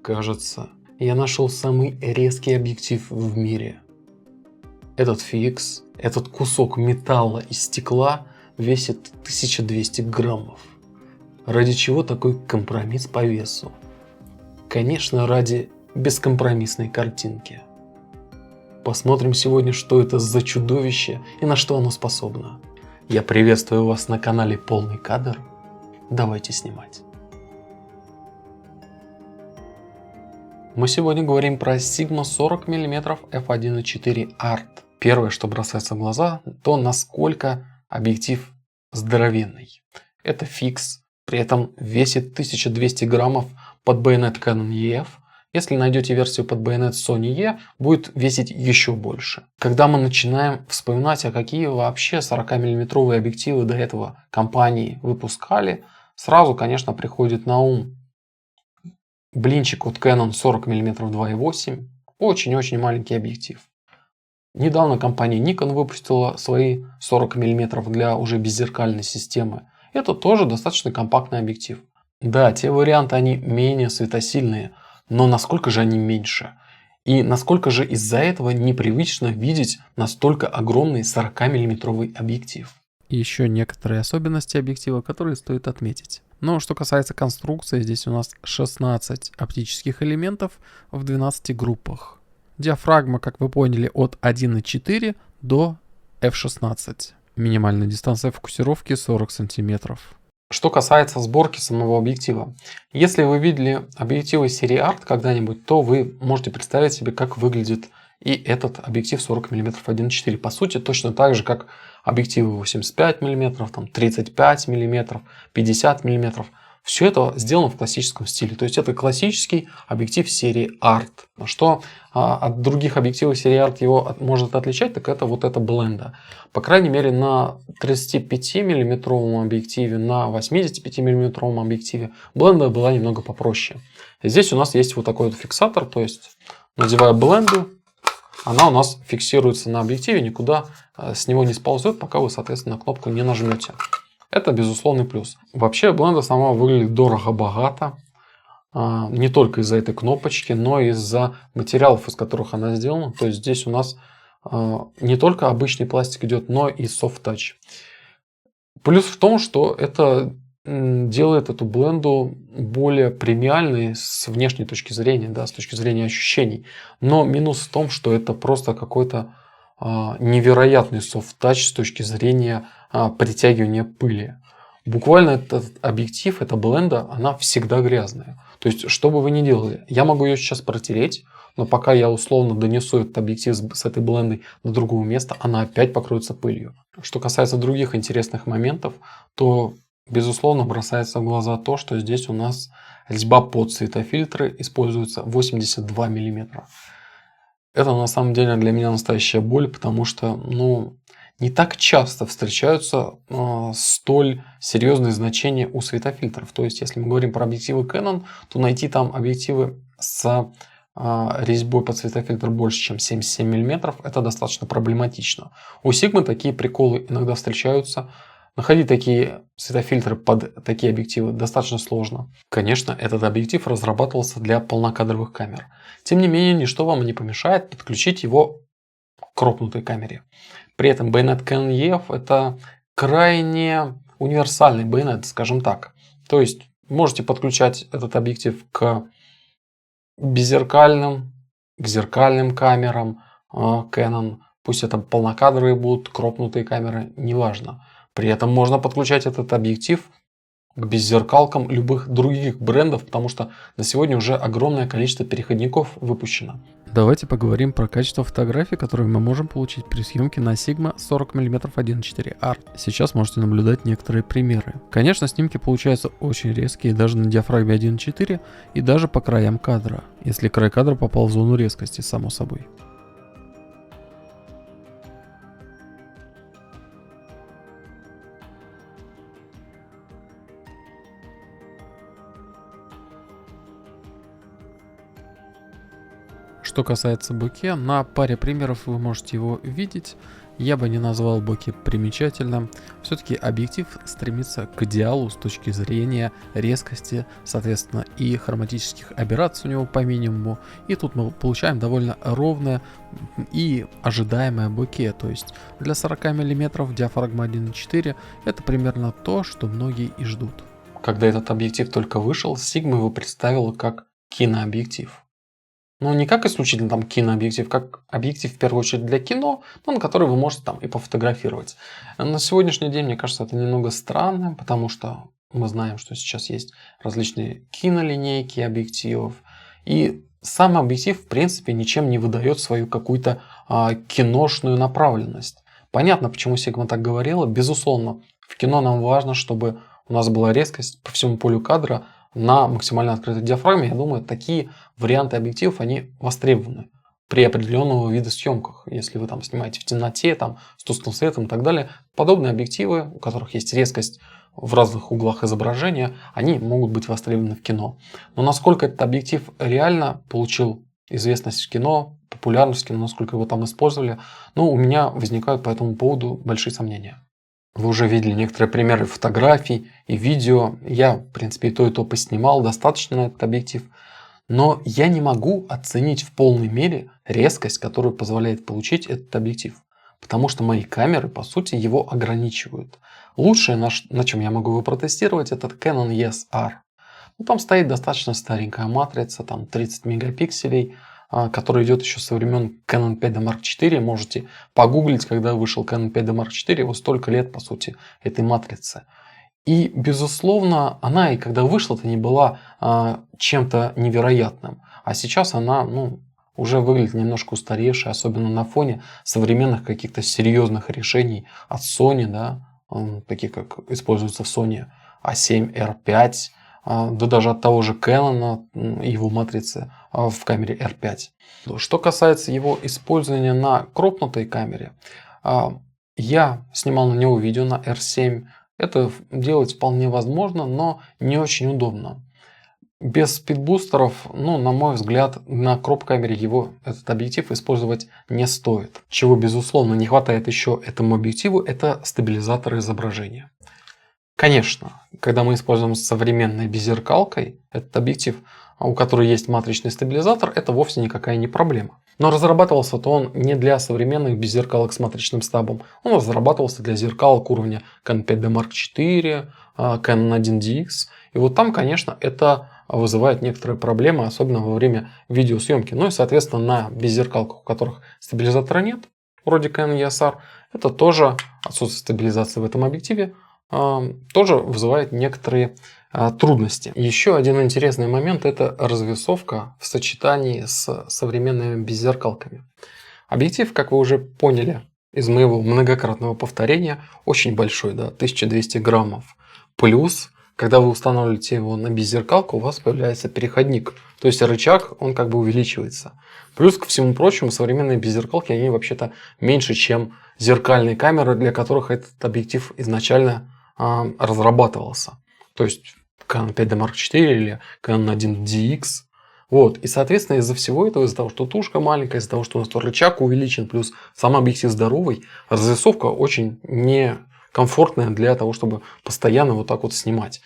Кажется, я нашел самый резкий объектив в мире. Этот фикс, этот кусок металла и стекла весит 1200 граммов. Ради чего такой компромисс по весу? Конечно, ради бескомпромиссной картинки. Посмотрим сегодня, что это за чудовище и на что оно способно. Я приветствую вас на канале Полный кадр. Давайте снимать. Мы сегодня говорим про Sigma 40 мм f1.4 Art. Первое, что бросается в глаза, то насколько объектив здоровенный. Это фикс, при этом весит 1200 граммов под байонет Canon EF. Если найдете версию под байонет Sony E, будет весить еще больше. Когда мы начинаем вспоминать, а какие вообще 40-мм объективы до этого компании выпускали, сразу, конечно, приходит на ум блинчик от Canon 40 мм 2.8. Очень-очень маленький объектив. Недавно компания Nikon выпустила свои 40 мм для уже беззеркальной системы. Это тоже достаточно компактный объектив. Да, те варианты, они менее светосильные, но насколько же они меньше? И насколько же из-за этого непривычно видеть настолько огромный 40 мм объектив? И еще некоторые особенности объектива, которые стоит отметить. Но что касается конструкции, здесь у нас 16 оптических элементов в 12 группах. Диафрагма, как вы поняли, от 1.4 до f16. Минимальная дистанция фокусировки 40 см. Что касается сборки самого объектива. Если вы видели объективы серии Art когда-нибудь, то вы можете представить себе, как выглядит и этот объектив 40 мм 1.4. По сути, точно так же, как объективы 85 мм, 35 мм, 50 мм. Все это сделано в классическом стиле. То есть это классический объектив серии Art. Что от других объективов серии Art его может отличать, так это вот эта бленда. По крайней мере, на 35 мм объективе, на 85 мм объективе бленда была немного попроще. Здесь у нас есть вот такой вот фиксатор. То есть, надевая бленду, она у нас фиксируется на объективе, никуда с него не сползет, пока вы, соответственно, кнопку не нажмете. Это безусловный плюс. Вообще, бленда сама выглядит дорого-богато. Не только из-за этой кнопочки, но и из-за материалов, из которых она сделана. То есть здесь у нас не только обычный пластик идет, но и soft touch. Плюс в том, что это делает эту бленду более премиальной с внешней точки зрения, да, с точки зрения ощущений. Но минус в том, что это просто какой-то невероятный soft touch с точки зрения притягивания пыли. Буквально этот объектив, эта бленда, она всегда грязная. То есть, что бы вы ни делали, я могу ее сейчас протереть, но пока я условно донесу этот объектив с этой блендой до другого места, она опять покроется пылью. Что касается других интересных моментов, то безусловно бросается в глаза то, что здесь у нас резьба под светофильтры используется 82 мм. Это на самом деле для меня настоящая боль, потому что не так часто встречаются столь серьезные значения у светофильтров. То есть, если мы говорим про объективы Canon, то найти там объективы с резьбой под светофильтр больше, чем 77 мм, это достаточно проблематично. У Sigma такие приколы иногда встречаются. Находить такие светофильтры под такие объективы достаточно сложно. Конечно, этот объектив разрабатывался для полнокадровых камер. Тем не менее, ничто вам не помешает подключить его к кропнутой камере. При этом байонет Canon EF это крайне универсальный байонет, скажем так. То есть можете подключать этот объектив к беззеркальным, к зеркальным камерам Canon. Пусть это полнокадровые будут, кропнутые камеры, неважно. При этом можно подключать этот объектив к беззеркалкам любых других брендов, потому что на сегодня уже огромное количество переходников выпущено. Давайте поговорим про качество фотографий, которые мы можем получить при съемке на Sigma 40 мм 1.4 Art. Сейчас можете наблюдать некоторые примеры. Конечно, снимки получаются очень резкие даже на диафрагме 1.4 и даже по краям кадра, если край кадра попал в зону резкости, само собой. Что касается боке, на паре примеров вы можете его видеть. я бы не назвал боки примечательным. Все-таки объектив стремится к идеалу с точки зрения резкости, соответственно, и хроматических аберраций у него по минимуму. И тут мы получаем довольно ровное и ожидаемое боке. То есть для 40 мм диафрагма 1.4 это примерно то, что многие и ждут. Когда этот объектив только вышел, Sigma его представила как кинообъектив. Ну, не как исключительно там кинообъектив, как объектив в первую очередь для кино, но на который вы можете там и пофотографировать. На сегодняшний день, мне кажется, это немного странно, потому что мы знаем, что сейчас есть различные кинолинейки объективов. И сам объектив, в принципе, ничем не выдает свою какую-то киношную направленность. Понятно, почему Sigma так говорила. Безусловно, в кино нам важно, чтобы у нас была резкость по всему полю кадра на максимально открытой диафрагме. Я думаю, такие варианты объективов, они востребованы при определенного вида съемках. Если вы там снимаете в темноте, там, с тусклым светом и так далее, подобные объективы, у которых есть резкость в разных углах изображения, они могут быть востребованы в кино. Но насколько этот объектив реально получил известность в кино, популярность в кино, насколько его там использовали, ну, у меня возникают по этому поводу большие сомнения. Вы уже видели некоторые примеры фотографий и видео. Я, в принципе, и то поснимал достаточно на этот объектив. Но я не могу оценить в полной мере резкость, которую позволяет получить этот объектив. Потому что мои камеры, по сути, его ограничивают. Лучшее, на чем я могу его протестировать, это Canon EOS-R. Ну, там стоит достаточно старенькая матрица, там 30 мегапикселей, который идет еще со времен Canon 5D Mark IV. Можете погуглить, когда вышел Canon 5D Mark IV, его столько лет, по сути, этой матрицы. И, безусловно, она и когда вышла-то не была чем-то невероятным. А сейчас она, уже выглядит немножко устаревшей, особенно на фоне современных каких-то серьезных решений от Sony, да, таких как используется в Sony A7R5, да даже от того же Canon и его матрицы в камере R5. Что касается его использования на кропнутой камере, я снимал на него видео на R7. Это делать вполне возможно, но не очень удобно. Без спидбустеров, на мой взгляд, на кроп-камере этот объектив использовать не стоит. Чего, безусловно, не хватает еще этому объективу, это стабилизатор изображения. Конечно, когда мы используем с современной беззеркалкой этот объектив, у которой есть матричный стабилизатор, это вовсе никакая не проблема. Но разрабатывался-то он не для современных беззеркалок с матричным стабом. Он разрабатывался для зеркалок уровня Canon 5D Mark IV, Canon 1DX. И вот там, конечно, это вызывает некоторые проблемы, особенно во время видеосъемки. Ну и, соответственно, на беззеркалках, у которых стабилизатора нет, вроде Canon EOS-R, это тоже отсутствие стабилизации в этом объективе, тоже вызывает некоторые трудности. Еще один интересный момент – это развесовка в сочетании с современными беззеркалками. Объектив, как вы уже поняли из моего многократного повторения, очень большой, да, 1200 граммов. Плюс, когда вы устанавливаете его на беззеркалку, у вас появляется переходник. То есть рычаг, он как бы увеличивается. Плюс, ко всему прочему, современные беззеркалки, они вообще-то меньше, чем зеркальные камеры, для которых этот объектив изначально разрабатывался. То есть Canon 5D Mark IV или Canon 1DX. Вот. И, соответственно, из-за всего этого, из-за того, что тушка маленькая, из-за того, что у нас рычаг увеличен, плюс сам объектив здоровый, развесовка очень некомфортная для того, чтобы постоянно вот так вот снимать.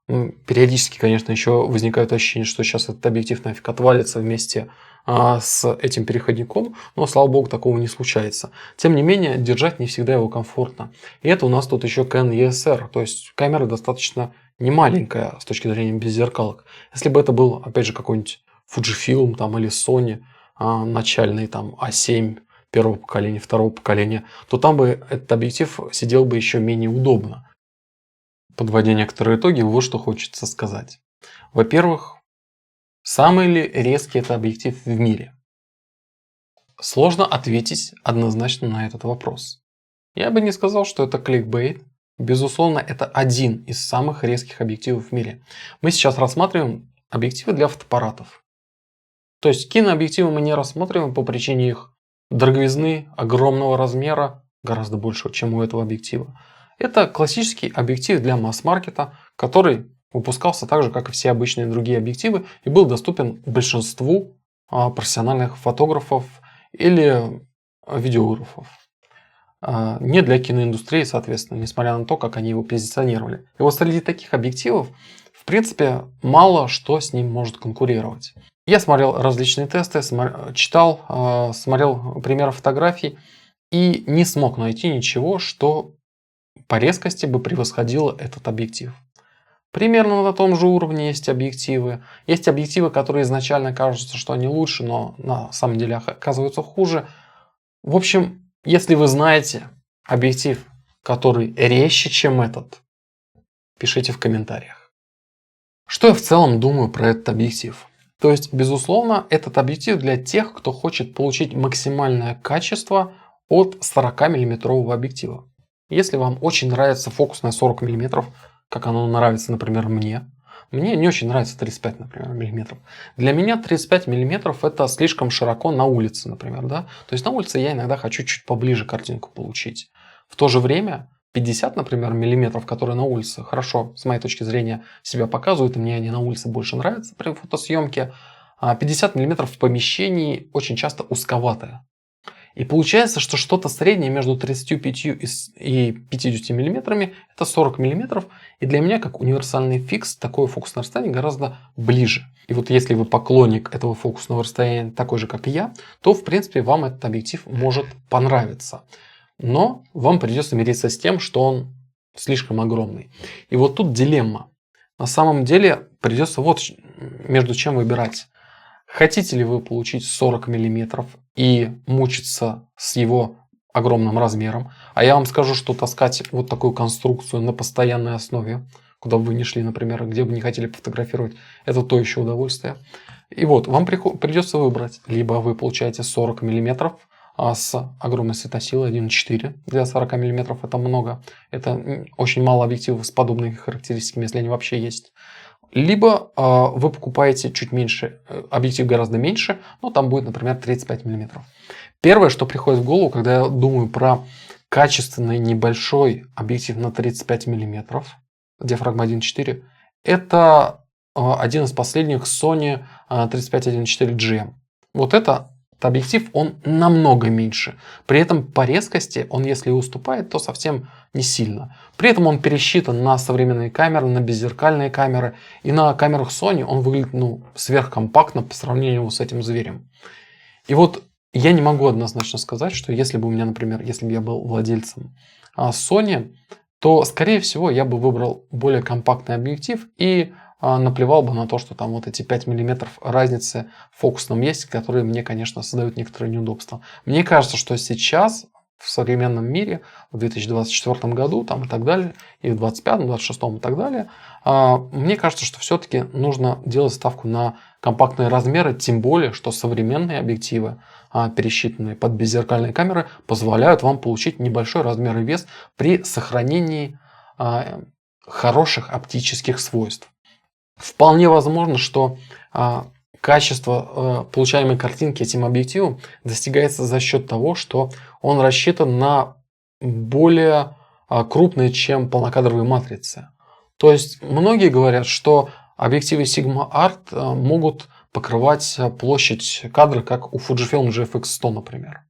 Периодически, конечно, еще возникает ощущение, что сейчас этот объектив нафиг отвалится вместе с этим переходником, но, слава богу, такого не случается. Тем не менее, держать не всегда его комфортно. И это у нас тут еще Canon EOS-R, то есть камера достаточно немаленькая с точки зрения беззеркалок. Если бы это был, опять же, какой-нибудь Fujifilm там, или Sony начальный там A7 первого поколения, второго поколения, то там бы этот объектив сидел бы еще менее удобно. Подводя некоторые итоги, вот что хочется сказать. Во-первых, самый ли резкий это объектив в мире? Сложно ответить однозначно на этот вопрос. Я бы не сказал, что это кликбейт. Безусловно, это один из самых резких объективов в мире. Мы сейчас рассматриваем объективы для фотоаппаратов. То есть кинообъективы мы не рассматриваем по причине их дороговизны, огромного размера, гораздо большего, чем у этого объектива. Это классический объектив для масс-маркета, который выпускался так же, как и все обычные другие объективы, и был доступен большинству профессиональных фотографов или видеографов. не для киноиндустрии, соответственно, несмотря на то, как они его позиционировали. И вот среди таких объективов, в принципе, мало что с ним может конкурировать. Я смотрел различные тесты, читал, смотрел примеры фотографий и не смог найти ничего, что по резкости бы превосходило этот объектив. Примерно на том же уровне есть объективы. Есть объективы, которые изначально кажутся, что они лучше, но на самом деле оказываются хуже. В общем, если вы знаете объектив, который резче, чем этот, пишите в комментариях. Что я в целом думаю про этот объектив? То есть, безусловно, этот объектив для тех, кто хочет получить максимальное качество от 40-мм объектива. Если вам очень нравится фокусное 40 мм, как оно нравится, например, мне не очень нравится 35, например, миллиметров. Для меня 35 миллиметров это слишком широко на улице, например, да. То есть на улице я иногда хочу чуть поближе картинку получить. В то же время 50, например, миллиметров, которые на улице хорошо, с моей точки зрения, себя показывают, и мне они на улице больше нравятся при фотосъемке. 50 миллиметров в помещении очень часто узковатое. И получается, что что-то среднее между 35 и 50 миллиметрами это 40 миллиметров. И для меня, как универсальный фикс, такое фокусное расстояние гораздо ближе. И вот если вы поклонник этого фокусного расстояния, такой же, как и я, то, в принципе, вам этот объектив может понравиться. Но вам придется мириться с тем, что он слишком огромный. И вот тут дилемма. На самом деле придется вот между чем выбирать. Хотите ли вы получить 40 мм и мучиться с его огромным размером? А я вам скажу, что таскать вот такую конструкцию на постоянной основе, куда бы вы ни шли, например, где бы не хотели пофотографировать, это то еще удовольствие. И вот, вам придется выбрать. Либо вы получаете 40 мм с огромной светосилой 1.4. Для 40 мм это много. Это очень мало объективов с подобными характеристиками, если они вообще есть. Либо вы покупаете чуть меньше, объектив гораздо меньше, но там будет, например, 35 мм. Первое, что приходит в голову, когда я думаю про качественный небольшой объектив на 35 мм, диафрагма 1.4, это один из последних Sony 35-1.4 GM. Вот это объектив, он намного меньше. При этом по резкости он, если и уступает, то совсем не сильно. При этом он пересчитан на современные камеры, на беззеркальные камеры. И на камерах Sony он выглядит сверхкомпактно по сравнению с этим зверем. И вот я не могу однозначно сказать, что если бы у меня, например, если бы я был владельцем Sony, то, скорее всего, я бы выбрал более компактный объектив и наплевал бы на то, что там вот эти 5 мм разницы в фокусном есть, которые мне, конечно, создают некоторые неудобства. Мне кажется, что сейчас в современном мире, в 2024 году там, и так далее, и в 2025, 2026 и так далее, мне кажется, что все-таки нужно делать ставку на компактные размеры, тем более, что современные объективы, пересчитанные под беззеркальные камеры, позволяют вам получить небольшой размер и вес при сохранении хороших оптических свойств. Вполне возможно, что качество получаемой картинки этим объективом достигается за счет того, что он рассчитан на более крупные, чем полнокадровые матрицы. То есть многие говорят, что объективы Sigma Art могут покрывать площадь кадра, как у Fujifilm GFX 100, например.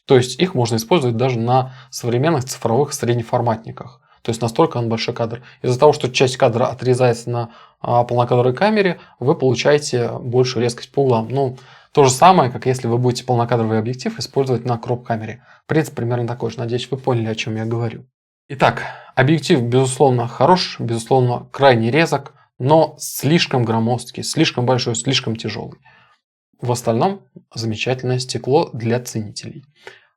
То есть их можно использовать даже на современных цифровых среднеформатниках. То есть настолько он большой кадр. Из-за того, что часть кадра отрезается на полнокадровой камере, вы получаете большую резкость по углам. Ну, то же самое, как если вы будете полнокадровый объектив использовать на кроп-камере. Принцип примерно такой же. Надеюсь, вы поняли, о чем я говорю. Итак, объектив, безусловно, хорош, безусловно, крайне резок, но слишком громоздкий, слишком большой, слишком тяжелый. В остальном замечательное стекло для ценителей.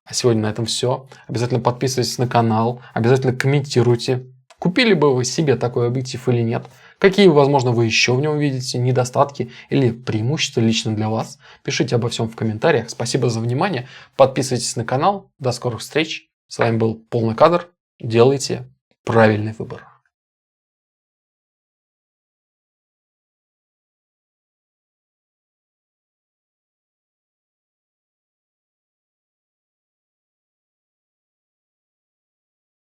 А сегодня на этом все. Обязательно подписывайтесь на канал, обязательно комментируйте, купили бы вы себе такой объектив или нет, какие, возможно, вы еще в нем видите недостатки или преимущества лично для вас. Пишите обо всем в комментариях. Спасибо за внимание. Подписывайтесь на канал. До скорых встреч. С вами был Полный кадр. Делайте правильный выбор.